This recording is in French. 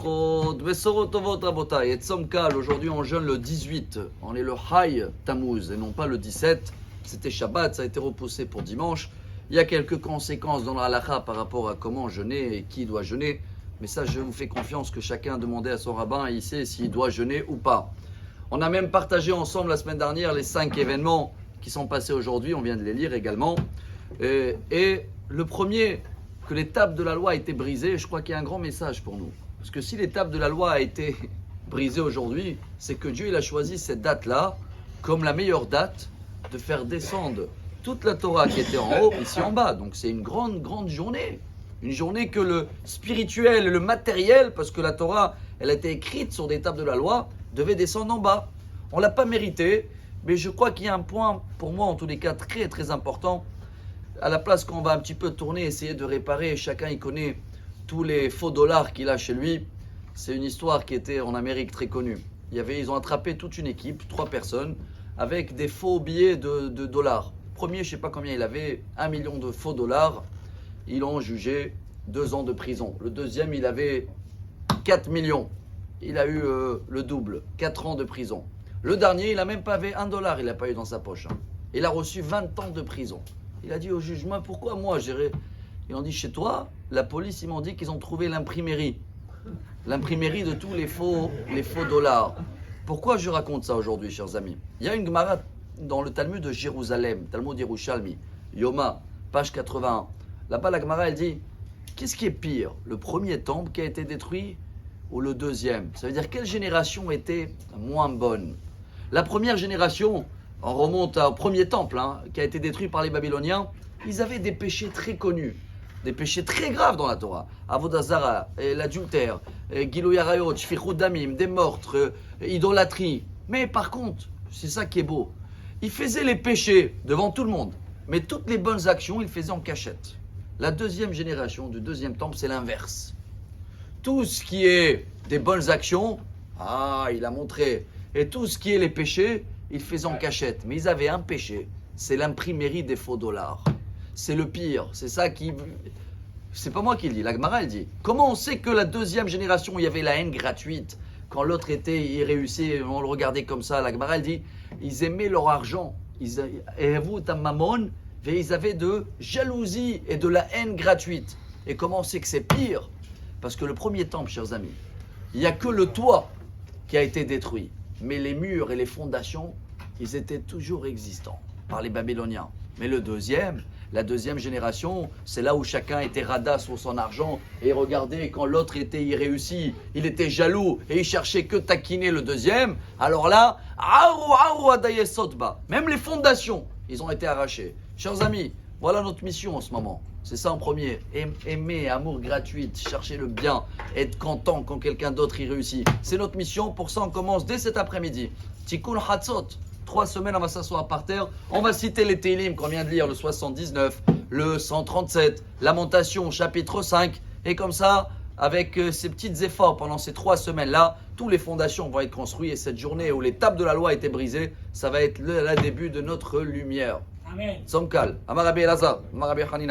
Et Tzomkal, aujourd'hui on jeûne le 18, on est le Hay Tammuz et non pas le 17. C'était Shabbat, ça a été repoussé pour dimanche. Il y a quelques conséquences dans la halakha par rapport à comment jeûner et qui doit jeûner. Mais ça, je vous fais confiance que chacun a demandé à son rabbin et il sait s'il doit jeûner ou pas. On a même partagé ensemble la semaine dernière les 5 événements qui sont passés aujourd'hui, on vient de les lire également. Et le premier, que l'étape de la loi a été brisée, je crois qu'il y a un grand message pour nous. Parce que si l'étape de la loi a été brisée aujourd'hui, c'est que Dieu il a choisi cette date-là comme la meilleure date de faire descendre toute la Torah qui était en haut, ici en bas. Donc c'est une grande journée. Une journée que le spirituel et le matériel, parce que la Torah, elle a été écrite sur des tables de la loi, devait descendre en bas. On ne l'a pas mérité, mais je crois qu'il y a un point, pour moi en tous les cas, très important. À la place qu'on va un petit peu tourner, essayer de réparer, chacun il connaît tous les faux dollars qu'il a chez lui. C'est une histoire qui était en Amérique très connue. Ils ont attrapé toute une équipe, 3 personnes, avec des faux billets de dollars. Premier, je ne sais pas combien il avait, 1 million de faux dollars. Ils l'ont jugé 2 ans de prison. Le deuxième, il avait 4 millions. Il a eu le double, 4 ans de prison. Le dernier, il n'a même pas avait $1, il n'a pas eu dans sa poche. Il a reçu 20 ans de prison. Il a dit au juge, pourquoi moi j'irai. Ils ont dit, chez toi, la police, ils m'ont dit qu'ils ont trouvé l'imprimerie. L'imprimerie de tous les faux dollars. Pourquoi je raconte ça aujourd'hui, chers amis? Il y a une Gemara dans le Talmud de Jérusalem, Talmud Yerushalmi, Yoma, page 81. Là-bas, la Gemara, elle dit, qu'est-ce qui est pire? Le premier temple qui a été détruit ou le deuxième? Ça veut dire, quelle génération était moins bonne? La première génération, on remonte au premier temple qui a été détruit par les Babyloniens, ils avaient des péchés très connus. Des péchés très graves dans la Torah. Avodah Zara, l'adultère, Gilouy Arayot, Shfichut Damim, des meurtres, idolâtrie. Mais par contre, c'est ça qui est beau. Ils faisaient les péchés devant tout le monde. Mais toutes les bonnes actions, ils faisaient en cachette. La deuxième génération du deuxième temple, c'est l'inverse. Tout ce qui est des bonnes actions, il a montré. Et tout ce qui est les péchés, ils faisaient en cachette. Mais ils avaient un péché, c'est l'imprimerie des faux dollars. C'est le pire, c'est ça qui... C'est pas moi qui le dis, la Gemara elle dit. Comment on sait que la deuxième génération, il y avait la haine gratuite, quand l'autre était irréussi, on le regardait comme ça, la Gemara elle dit, ils aimaient leur argent, ils avaient de jalousie et de la haine gratuite. Et comment on sait que c'est pire? Parce que le premier temple, chers amis, il n'y a que le toit qui a été détruit, mais les murs et les fondations, ils étaient toujours existants par les Babyloniens. Mais la deuxième génération, c'est là où chacun était rada sur son argent et regardez, quand l'autre était irréussi, il était jaloux et il cherchait que taquiner le deuxième. Alors là, même les fondations, ils ont été arrachées. Chers amis, voilà notre mission en ce moment. C'est ça en premier. Aimer, amour gratuit, chercher le bien, être content quand quelqu'un d'autre y réussit. C'est notre mission. Pour ça, on commence dès cet après-midi. Tikkun Hatzot. 3 semaines, on va s'asseoir par terre. On va citer les Télim qu'on vient de lire, le 79, le 137, Lamentation, chapitre 5. Et comme ça, avec ces petits efforts pendant ces 3 semaines-là, toutes les fondations vont être construites. Et cette journée où les tables de la loi étaient brisées, ça va être le début de notre lumière. Amen. Tzomkal, Amar Rabbi Elazar, Amar Rabbi Hanina.